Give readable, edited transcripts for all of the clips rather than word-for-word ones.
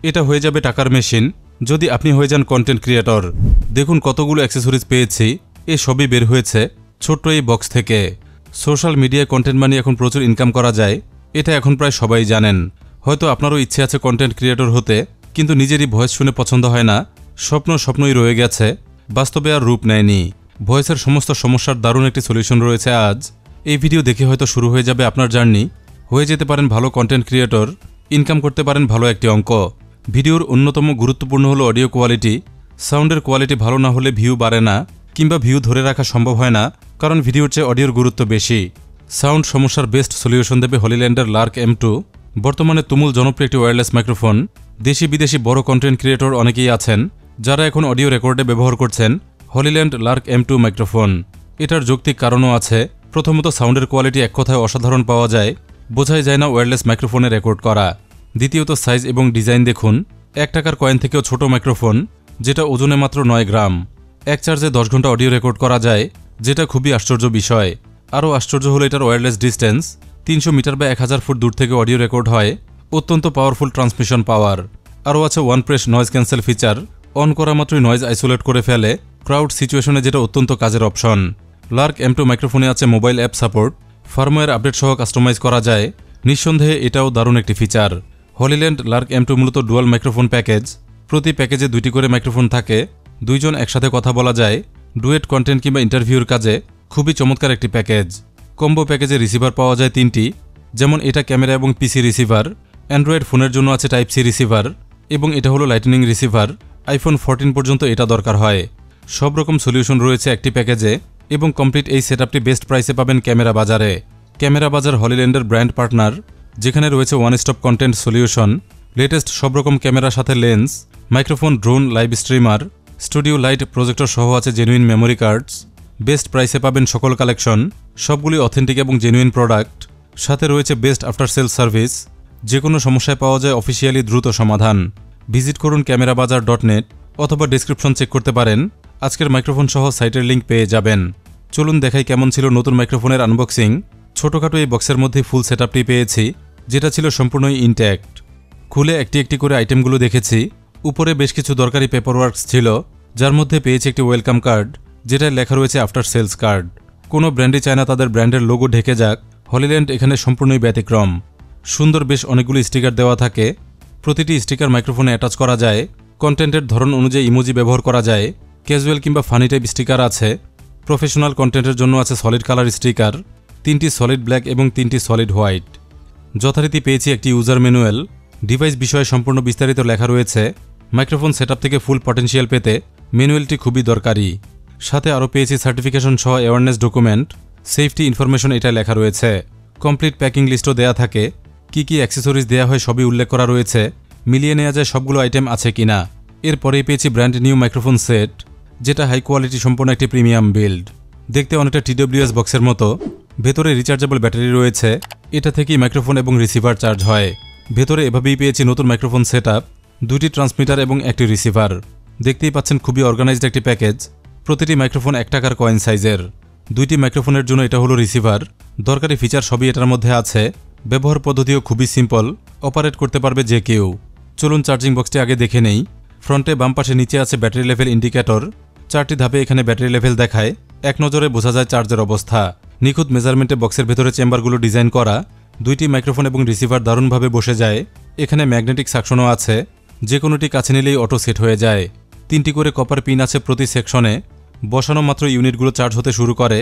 এটা হয়ে যাবে টাকার মেশিন যদি আপনি হয়ে যান কন্টেন্ট ক্রিয়েটর। দেখুন কতগুলো অ্যাক্সেসরিজ পেয়েছি, এ সবই বের হয়েছে ছোট্ট এই বক্স থেকে। সোশ্যাল মিডিয়ায় কন্টেন্ট বানিয়ে এখন প্রচুর ইনকাম করা যায়, এটা এখন প্রায় সবাই জানেন। হয়তো আপনারও ইচ্ছে আছে কন্টেন্ট ক্রিয়েটর হতে, কিন্তু নিজেরই ভয়েস শুনে পছন্দ হয় না, স্বপ্নই রয়ে গেছে, বাস্তবে আর রূপ নেয়নি। ভয়েসের সমস্ত সমস্যার দারুণ একটি সলিউশন রয়েছে আজ। এই ভিডিও দেখে হয়তো শুরু হয়ে যাবে আপনার জার্নি, হয়ে যেতে পারেন ভালো কন্টেন্ট ক্রিয়েটর, ইনকাম করতে পারেন ভালো একটি অঙ্ক। ভিডিওর অন্যতম গুরুত্বপূর্ণ হলো অডিও কোয়ালিটি। সাউন্ডের কোয়ালিটি ভালো না হলে ভিউ বাড়ে না, কিংবা ভিউ ধরে রাখা সম্ভব হয় না, কারণ ভিডিওর চেয়ে অডিওর গুরুত্ব বেশি। সাউন্ড সমস্যার বেস্ট সলিউশন দেবে হলিল্যান্ডের লার্ক M2। বর্তমানে তুমুল জনপ্রিয় একটি ওয়্যারলেস মাইক্রোফোন। দেশি বিদেশি বড় কন্টেন্ট ক্রিয়েটর অনেকেই আছেন যারা এখন অডিও রেকর্ডে ব্যবহার করছেন হলিল্যান্ড লার্ক M2 মাইক্রোফোন। এটার যৌক্তিক কারণও আছে। প্রথমত, সাউন্ডের কোয়ালিটি এক কথায় অসাধারণ পাওয়া যায়, বোঝাই যায় না ওয়্যারলেস মাইক্রোফোনে রেকর্ড করা। দ্বিতীয়ত, সাইজ এবং ডিজাইন দেখুন, 1 টাকার কয়েন থেকেও ছোট মাইক্রোফোন, যেটা ওজনে মাত্র 9 গ্রাম। এক চার্জে 10 ঘন্টা অডিও রেকর্ড করা যায়, যেটা খুবই আশ্চর্য বিষয়। আরও আশ্চর্য হলো এটার ওয়্যারলেস ডিস্টেন্স, 300 মিটার বা 1000 ফুট দূর থেকে অডিও রেকর্ড হয়। অত্যন্ত পাওয়ারফুল ট্রান্সমিশন পাওয়ার। আরও আছে one press noise cancel feature, on করা মাত্রই নয়েজ আইসোলেট করে ফেলে ক্রাউড সিচুয়েশনে, যেটা অত্যন্ত কাজের অপশন। লার্ক M2 মাইক্রোফোনে আছে mobile app support, firmware update সহ কাস্টমাইজ করা যায়। নিঃসন্দেহে এটাও দারুণ একটি ফিচার। হলিল্যান্ড লার্ক M2 মূলত ডুয়াল মাইক্রোফোন প্যাকেজ। প্রতি প্যাকেজে 2টি করে মাইক্রোফোন থাকে, 2 জন একসাথে কথা বলা যায়। ডুয়েট কন্টেন্ট কিংবা ইন্টারভিউর কাজে খুবই চমৎকার একটি প্যাকেজ। কম্বো প্যাকেজে রিসিভার পাওয়া যায় 3টি, যেমন এটা ক্যামেরা এবং পিসি রিসিভার। অ্যান্ড্রয়েড ফোনের জন্য আছে টাইপ সি রিসিভার, এবং এটা হলো লাইটনিং রিসিভার। আইফোন 14 পর্যন্ত এটা দরকার হয়। সব রকম সলিউশন রয়েছে একটি প্যাকেজে, এবং কমপ্লিট এই সেটআপটি বেস্ট প্রাইসে পাবেন ক্যামেরা বাজারে। ক্যামেরা বাজার হলিল্যান্ডের ব্র্যান্ড পার্টনার, যেখানে রয়েছে one stop content solution. Latest সব রকম ক্যামেরার সাথে lens, microphone, drone, live streamer, studio light, projector সহ আছে জেনুইন মেমোরি কার্ডস। বেস্ট প্রাইসে পাবেন সকল কালেকশন, সবগুলি অথেন্টিক এবং জেনুইন প্রোডাক্ট। সাথে রয়েছে বেস্ট আফটার সেল সার্ভিস, যে কোনো সমস্যায় পাওয়া যায় অফিসিয়ালি দ্রুত সমাধান। ভিজিট করুন camerabazaar.net অথবা ডেসক্রিপশন চেক করতে পারেন, আজকের মাইক্রোফোন সহ সাইটের লিঙ্ক পেয়ে যাবেন। চলুন দেখাই কেমন ছিল নতুন মাইক্রোফোনের আনবক্সিং। ছোটোখাটো এই বক্সের মধ্যে ফুল সেটআপটি পেয়েছি, যেটা ছিল সম্পূর্ণই ইনট্যাক্ট। খুলে একটি একটি করে আইটেমগুলো দেখেছি। উপরে বেশ কিছু দরকারি পেপারওয়ার্কস ছিল, যার মধ্যে পেয়েছি একটি ওয়েলকাম কার্ড, যেটায় লেখা রয়েছে আফটার সেলস কার্ড। কোনো ব্র্যান্ডই চায় না তাদের ব্র্যান্ডের লোগো ঢেকে যাক, হলিল্যান্ড এখানে সম্পূর্ণই ব্যতিক্রম। সুন্দর বেশ অনেকগুলো স্টিকার দেওয়া থাকে, প্রতিটি স্টিকার মাইক্রোফোনে অ্যাটাচ করা যায়। কন্টেন্টের ধরন অনুযায়ী ইমোজি ব্যবহার করা যায়। ক্যাজুয়াল কিংবা ফানি টাইপ স্টিকার আছে। প্রফেশনাল কন্টেন্টের জন্য আছে সলিড কালার স্টিকার, 3টি সলিড ব্ল্যাক এবং 3টি সলিড হোয়াইট। যথারীতি পেয়েছি একটি ইউজার ম্যানুয়াল, ডিভাইস বিষয়ে সম্পূর্ণ বিস্তারিত লেখা রয়েছে। মাইক্রোফোন সেটআপ থেকে ফুল পটেনশিয়াল পেতে ম্যানুয়ালটি খুবই দরকারি। সাথে আরও পেয়েছি সার্টিফিকেশন সহ অ্যাওয়ারনেস ডকুমেন্ট, সেফটি ইনফরমেশন এটা লেখা রয়েছে। কমপ্লিট প্যাকিং লিস্টও দেয়া থাকে, কি কি অ্যাক্সেসরিজ দেওয়া হয় সবই উল্লেখ করা রয়েছে, মিলিয়ে নেওয়া যায় সবগুলো আইটেম আছে কিনা। এরপরেই পেয়েছি ব্র্যান্ড নিউ মাইক্রোফোন সেট, যেটা হাই কোয়ালিটি সম্পন্ন একটি প্রিমিয়াম বিল্ড। দেখতে অনেকটা TWS বক্সের মতো। ভেতরে রিচার্জেবল ব্যাটারি রয়েছে, এটা থেকেই মাইক্রোফোন এবং রিসিভার চার্জ হয়। ভেতরে এভাবেই পেয়েছি নতুন মাইক্রোফোন সেটআপ, 2টি ট্রান্সমিটার এবং একটি রিসিভার। দেখতেই পাচ্ছেন খুবই অর্গানাইজড একটি প্যাকেজ। প্রতিটি মাইক্রোফোন 1 টাকার কয়েন সাইজের। 2টি মাইক্রোফোনের জন্য এটা হলো রিসিভার। দরকারি ফিচার সবই এটার মধ্যে আছে। ব্যবহার পদ্ধতিও খুবই সিম্পল, অপারেট করতে পারবে যে কেউ। চলুন চার্জিং বক্সটি আগে দেখে নেই। ফ্রন্টে বাম পাশে নিচে আছে ব্যাটারি লেভেল ইন্ডিকেটর। 4টি ধাপে এখানে ব্যাটারি লেভেল দেখায়, এক নজরে বোঝা যায় চার্জের অবস্থা। নিখুঁত মেজারমেন্টে বক্সের ভেতরে চেম্বারগুলো ডিজাইন করা। 2টি মাইক্রোফোন এবং রিসিভার দারুণভাবে বসে যায়। এখানে ম্যাগনেটিক সাকশনও আছে, যে কোনোটি কাছে নিলেই অটো সেট হয়ে যায়। 3টি করে কপার পিন আছে প্রতি সেকশনে। বসানো মাত্র ইউনিটগুলো চার্জ হতে শুরু করে।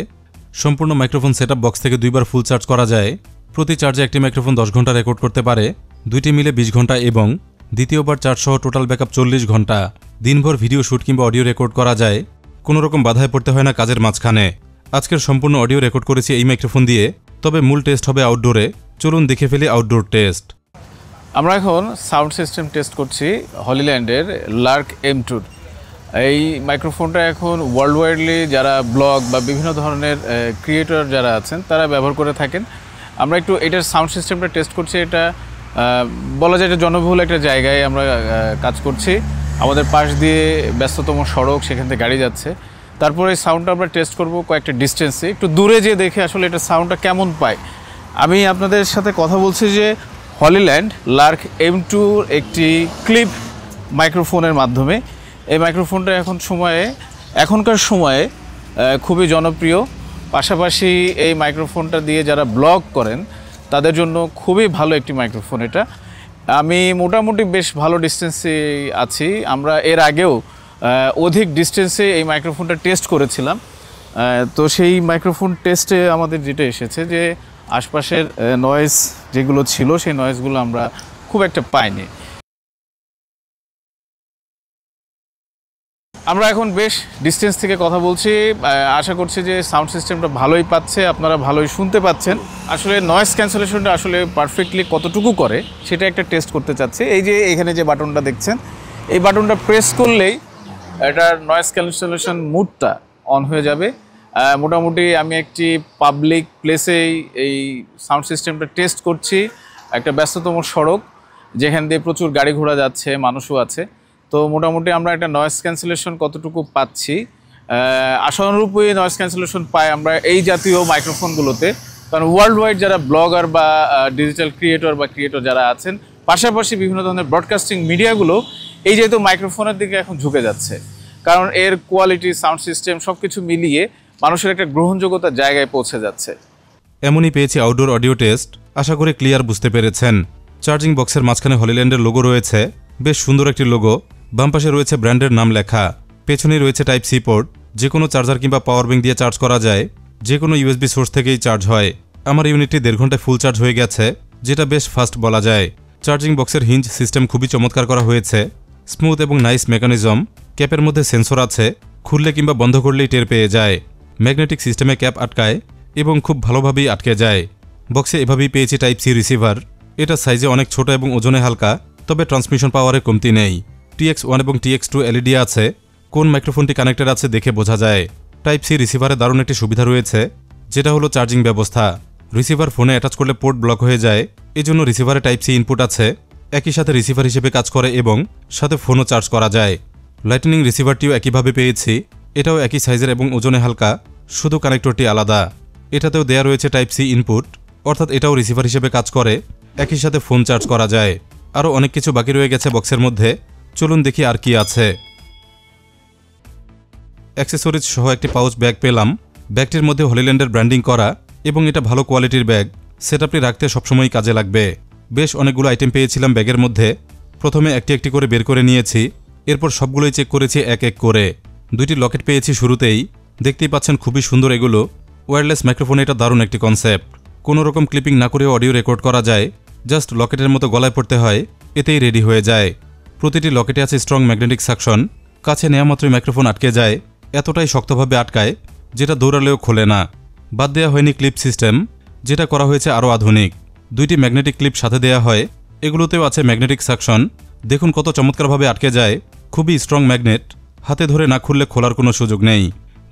সম্পূর্ণ মাইক্রোফোন সেটআপ বক্স থেকে 2বার ফুল চার্জ করা যায়। প্রতি চার্জে একটি মাইক্রোফোন 10 ঘন্টা রেকর্ড করতে পারে, 2টি মিলে 20 ঘন্টা, এবং দ্বিতীয়বার চার্জ সহ টোটাল ব্যাকআপ 40 ঘন্টা। দিনভর ভিডিও শ্যুট কিংবা অডিও রেকর্ড করা যায়, কোনো রকম বাধায় পড়তে হয় না কাজের মাঝখানে। আজকের সম্পূর্ণ অডিও রেকর্ড করেছি এই মাইক্রোফোন দিয়ে, তবে মূল টেস্ট হবে আউটডোরে। চলুন দেখে ফেলি আউটডোর টেস্ট। আমরা এখন সাউন্ড সিস্টেম টেস্ট করছি হলিল্যান্ডের লার্ক M2। এই মাইক্রোফোনটা এখন ওয়ার্ল্ড ওয়াইডলি যারা ব্লগ বা বিভিন্ন ধরনের ক্রিয়েটর যারা আছেন তারা ব্যবহার করে থাকেন। আমরা একটু এটার সাউন্ড সিস্টেমটা টেস্ট করছি। এটা বলা যায় এটা জনবহুল একটা জায়গায় আমরা কাজ করছি। আমাদের পাশ দিয়ে ব্যস্ততম সড়ক, সেখান থেকে গাড়ি যাচ্ছে। তারপরে এই সাউন্ডটা আমরা টেস্ট করব কয়েকটা ডিস্টেন্সে, একটু দূরে যেয়ে দেখে আসলে এটা সাউন্ডটা কেমন পায়। আমি আপনাদের সাথে কথা বলছি যে হলিল্যান্ড লার্ক M2 একটি ক্লিপ মাইক্রোফোনের মাধ্যমে। এই মাইক্রোফোনটা এখনকার সময়ে খুবই জনপ্রিয়। পাশাপাশি এই মাইক্রোফোনটা দিয়ে যারা ব্লগ করেন তাদের জন্য খুবই ভালো একটি মাইক্রোফোন এটা। আমি মোটামুটি বেশ ভালো ডিস্টেন্সে আছি। আমরা এর আগেও অধিক ডিস্টেন্সে এই মাইক্রোফোনটা টেস্ট করেছিলাম। তো সেই মাইক্রোফোন টেস্টে আমাদের যেটা এসেছে যে আশপাশের নয়েজ যেগুলো ছিল সেই নয়েজগুলো আমরা খুব একটা পাইনি। আমরা এখন বেশ ডিস্টেন্স থেকে কথা বলছি। আশা করছি যে সাউন্ড সিস্টেমটা ভালোই পাচ্ছে, আপনারা ভালোই শুনতে পাচ্ছেন। আসলে নয়েজ ক্যান্সেলেশনটা আসলে পারফেক্টলি কতটুকু করে সেটা একটা টেস্ট করতে চাচ্ছি। এই যে এখানে যে বাটনটা দেখছেন, এই বাটনটা প্রেস করলেই এটার নয়েজ ক্যান্সেলেশন মুডটা অন হয়ে যাবে। মোটামুটি আমি একটি পাবলিক প্লেসেই এই সাউন্ড সিস্টেমটা টেস্ট করছি, একটা ব্যস্ততম সড়ক যেখান দিয়ে প্রচুর গাড়ি ঘোড়া যাচ্ছে, মানুষও আছে। তো মোটামুটি আমরা একটা নয়েজ ক্যান্সেলেশন কতটুকু পাচ্ছি, আশানুরূপই নয়েজ ক্যান্সেলেশন পাই আমরা এই জাতীয় মাইক্রোফোনগুলোতে। কারণ ওয়ার্ল্ড ওয়াইড যারা ব্লগার বা ডিজিটাল ক্রিয়েটর যারা আছেন, পাশাপাশি বিভিন্ন ধরনের ব্রডকাস্টিং মিডিয়াগুলো এই যেহেতু মাইক্রোফোনের দিকে এখন ঝুঁকে যাচ্ছে, কারণ এর কোয়ালিটি, সাউন্ড সিস্টেম সব কিছু মিলিয়ে মানুষের একটা গ্রহণযোগ্যতার জায়গায় পৌঁছে যাচ্ছে। এমনই পেয়েছি আউটডোর অডিও টেস্ট। আশা করি ক্লিয়ার বুঝতে পেরেছেন। চার্জিং বক্সের মাঝখানে হলিল্যান্ডের লোগো রয়েছে, বেশ সুন্দর একটি লোগো। বাম পাশে রয়েছে ব্র্যান্ডের নাম লেখা। পেছনে রয়েছে টাইপ সি পোর্ট, যে কোনো চার্জার কিংবা পাওয়ার ব্যাঙ্ক দিয়ে চার্জ করা যায়, যে কোনো ইউএসবি সোর্স থেকেই চার্জ হয়। আমার ইউনিটটি 1.5 ঘন্টায় ফুল চার্জ হয়ে গেছে, যেটা বেশ ফাস্ট বলা যায়। চার্জিং বক্সের হিঞ্জ সিস্টেম খুবই চমৎকার করা হয়েছে, স্মুথ এবং নাইস মেকানিজম। ক্যাপের মধ্যে সেন্সর আছে, খুললে কিংবা বন্ধ করলেই টের পেয়ে যায়। ম্যাগনেটিক সিস্টেমে ক্যাপ আটকায় এবং খুব ভালোভাবেই আটকে যায়। বক্সে এভাবেই পেয়েছি টাইপ সি রিসিভার। এটা সাইজে অনেক ছোট এবং ওজনে হালকা, তবে ট্রান্সমিশন পাওয়ারে কমতি নেই। TX1 এবং TX2 LED আছে। কোন মাইক্রোফোনটি কানেক্টেড আছে দেখে বোঝা যায়। টাইপ সি রিসিভারে দারুণ একটি সুবিধা রয়েছে, যেটা হলো চার্জিং ব্যবস্থা। রিসিভার ফোনে অ্যাটাচ করলে পোর্ট ব্লক হয়ে যায়, এজন্য রিসিভারে টাইপ সি ইনপুট আছে। একই সাথে রিসিভার হিসেবে কাজ করে এবং সাথে ফোনও চার্জ করা যায়। লাইটনিং রিসিভারটিও একইভাবে পেয়েছি। এটাও একই সাইজের এবং ওজনে হালকা, শুধু কানেক্টরটি আলাদা। এটাতেও দেয়া রয়েছে টাইপ সি ইনপুট, অর্থাৎ এটাও রিসিভার হিসেবে কাজ করে, একই সাথে ফোন চার্জ করা যায়। আরও অনেক কিছু বাকি রয়ে গেছে বক্সের মধ্যে, চলুন দেখি আর কি আছে। অ্যাক্সেসরিজ সহ একটি পাউচ ব্যাগ পেলাম। ব্যাগটির মধ্যে হলিল্যান্ডের ব্র্যান্ডিং করা এবং এটা ভালো কোয়ালিটির ব্যাগ। সেটআপটি রাখতে সবসময়ই কাজে লাগবে। বেশ অনেকগুলো আইটেম পেয়েছিলাম ব্যাগের মধ্যে। প্রথমে একটি একটি করে বের করে নিয়েছি, এরপর সবগুলোই চেক করেছি এক এক করে। 2টি লকেট পেয়েছি শুরুতেই, দেখতেই পাচ্ছেন খুবই সুন্দর এগুলো। ওয়্যারলেস মাইক্রোফোনে এটা দারুণ একটি কনসেপ্ট। কোনো রকম ক্লিপিং না করেও অডিও রেকর্ড করা যায়, জাস্ট লকেটের মতো গলায় পড়তে হয়, এতেই রেডি হয়ে যায়। প্রতিটি লকেটে আছে স্ট্রং ম্যাগনেটিক সাকশন, কাছে নেওয়া মাত্রই মাইক্রোফোন আটকে যায়, এতটাই শক্তভাবে আটকায় যেটা দৌড়ালেও খোলে না। বাদ দেওয়া হয়নি ক্লিপ সিস্টেম, যেটা করা হয়েছে আরও আধুনিক। 2টি ম্যাগনেটিক ক্লিপ সাথে দেওয়া হয়, এগুলোতেও আছে ম্যাগনেটিক সাকশন। দেখুন কত চমৎকারভাবে আটকে যায়, খুবই স্ট্রং ম্যাগনেট, হাতে ধরে না খুললে খোলার কোনো সুযোগ নেই।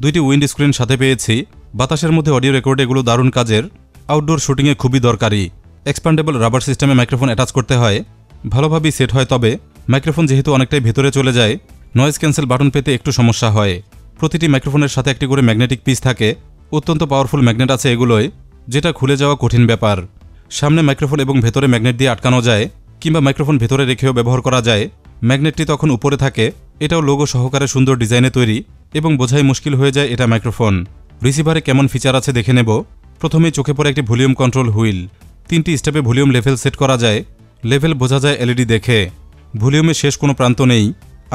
2টি উইন্ড স্ক্রিন সাথে পেয়েছি। বাতাসের মধ্যে অডিও রেকর্ডে এগুলো দারুণ কাজের, আউটডোর শুটিংয়ে খুবই দরকারি। এক্সপ্যান্ডেবল রাবার সিস্টেমে মাইক্রোফোন অ্যাটাচ করতে হয়, ভালোভাবেই সেট হয়, তবে মাইক্রোফোন যেহেতু অনেকটাই ভেতরে চলে যায়, নয়েজ ক্যান্সেল বাটন পেতে একটু সমস্যা হয়। প্রতিটি মাইক্রোফোনের সাথে একটি করে ম্যাগনেটিক পিস থাকে, অত্যন্ত পাওয়ারফুল ম্যাগনেট আছে এগুলোয়, যেটা খুলে যাওয়া কঠিন ব্যাপার। সামনে মাইক্রোফোন এবং ভেতরে ম্যাগনেট দিয়ে আটকানো যায়, কিংবা মাইক্রোফোন ভেতরে রেখেও ব্যবহার করা যায়। ম্যাগনেটটি তখন উপরে থাকে, এটাও লোগো সহকারে সুন্দর ডিজাইনে তৈরি এবং বোঝাই মুশকিল হয়ে যায় এটা মাইক্রোফোন। রিসিভারে কেমন ফিচার আছে দেখে নেব। প্রথমেই চোখে পড়ে একটি ভলিউম কন্ট্রোল হুইল। 3টি স্টেপে ভলিউম লেভেল সেট করা যায়, লেভেল বোঝা যায় এলইডি দেখে। ভলিউমে শেষ কোনো প্রান্ত নেই,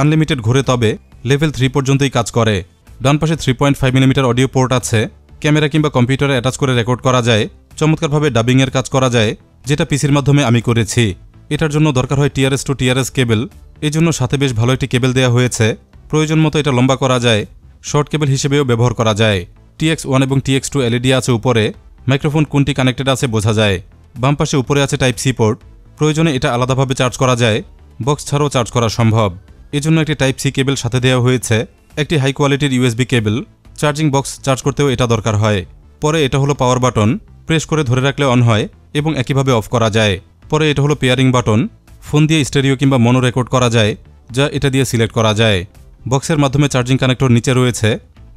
আনলিমিটেড ঘোরে, তবে লেভেল 3 পর্যন্তই কাজ করে। ডান পাশে 3.5 মিলিমিটার অডিও পোর্ট আছে, ক্যামেরা কিংবা কম্পিউটারে অ্যাটাচ করে রেকর্ড করা যায়। চমৎকারভাবে ডাবিংয়ের কাজ করা যায়, যেটা পিসির মাধ্যমে আমি করেছি। এটার জন্য দরকার হয় TRS টু TRS কেবল, এজন্য সাথে বেশ ভালো একটি কেবল দেওয়া হয়েছে। প্রয়োজন মতো এটা লম্বা করা যায়, শর্ট কেবল হিসেবেও ব্যবহার করা যায়। TX1 এবং TX2 LED আছে উপরে, মাইক্রোফোন কোনটি কানেক্টেড আছে বোঝা যায়। বাম পাশে উপরে আছে টাইপ সি পোর্ট, প্রয়োজনে এটা আলাদাভাবে চার্জ করা যায়, বক্স ছাড়াও চার্জ করা সম্ভব। এজন্য একটি টাইপ সি কেবল সাথে দেওয়া হয়েছে, একটি হাই কোয়ালিটির USB কেবল। চার্জিং বক্স চার্জ করতেও এটা দরকার হয়। পরে এটা হলো পাওয়ার বাটন, প্রেস করে ধরে রাখলে অন হয় এবং একইভাবে অফ করা যায়। পরে এটা হলো পেয়ারিং বাটন, ফোন দিয়ে স্টেরিও কিংবা মনো রেকর্ড করা যায়, যা এটা দিয়ে সিলেক্ট করা যায়। বক্সের মাধ্যমে চার্জিং কানেক্টর নিচে রয়েছে,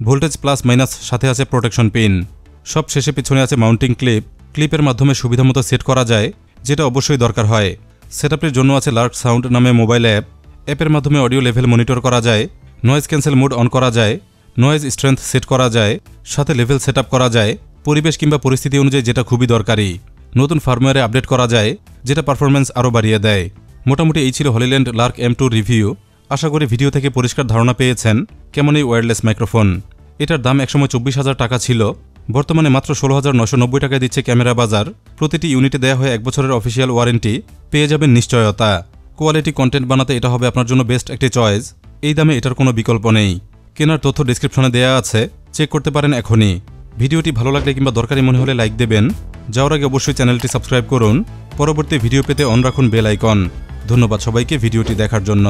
ভোল্টেজ প্লাস মাইনাস, সাথে আছে প্রোটেকশন পিন। সব শেষে পিছনে আছে মাউন্টিং ক্লিপ, ক্লিপের মাধ্যমে সুবিধামতো সেট করা যায় যেটা অবশ্যই দরকার হয়। সেটআপের জন্য আছে লার্ক সাউন্ড নামে মোবাইল অ্যাপ। অ্যাপের মাধ্যমে অডিও লেভেল মনিটর করা যায়, নয়েজ ক্যান্সেল মোড অন করা যায়, নয়েজ স্ট্রেংথ সেট করা যায়, সাথে লেভেল সেটআপ করা যায় পরিবেশ কিংবা পরিস্থিতি অনুযায়ী, যেটা খুবই দরকারি। নতুন ফার্মওয়্যারে আপডেট করা যায়, যেটা পারফরম্যান্স আরও বাড়িয়ে দেয়। মোটামুটি এই ছিল হলিল্যান্ড লার্ক M2 রিভিউ। আশা করি ভিডিও থেকে পরিষ্কার ধারণা পেয়েছেন কেমন এই ওয়্যারলেস মাইক্রোফোন। এটার দাম একসময় 24,000 টাকা ছিল, বর্তমানে মাত্র 16,990 টাকায় দিচ্ছে ক্যামেরা বাজার। প্রতিটি ইউনিটে দেওয়া হয় 1 বছরের অফিসিয়াল ওয়ারেন্টি, পেয়ে যাবেন নিশ্চয়তা। কোয়ালিটি কন্টেন্ট বানাতে এটা হবে আপনার জন্য বেস্ট একটি চয়েস। এই দামে এটার কোনো বিকল্প নেই। কেনার তথ্য ডেসক্রিপশনে দেওয়া আছে, চেক করতে পারেন এখনই। ভিডিওটি ভালো লাগলে কিংবা দরকারি মনে হলে লাইক দেবেন। যাওয়ার আগে অবশ্যই চ্যানেলটি সাবস্ক্রাইব করুন। পরবর্তী ভিডিও পেতে অন রাখুন বেল আইকন। ধন্যবাদ সবাইকে ভিডিওটি দেখার জন্য।